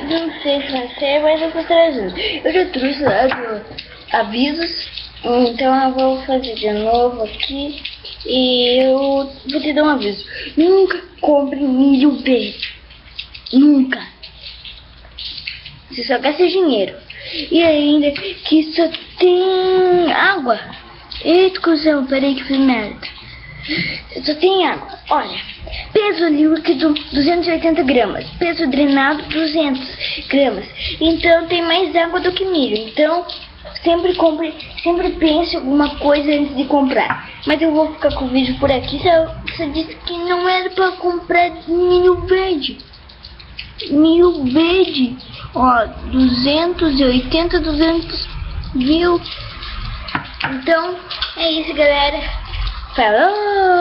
Não sei se vai ser, mas eu tô trazendo. Eu já trouxe lá avisos, então eu vou fazer de novo aqui. E eu vou te dar um aviso: nunca compre milho verde. Nunca. Você só gasta dinheiro. E ainda que só tem água. Eita, cuzão, peraí que fiz merda. Só tem água. Olha, peso líquido 280 gramas, peso drenado 200 gramas. Então tem mais água do que milho. Então sempre pense alguma coisa antes de comprar. Mas eu vou ficar com o vídeo por aqui. Você disse que não era pra comprar milho verde. Milho verde, ó, 280, 200 mil. Então é isso, galera. Falou!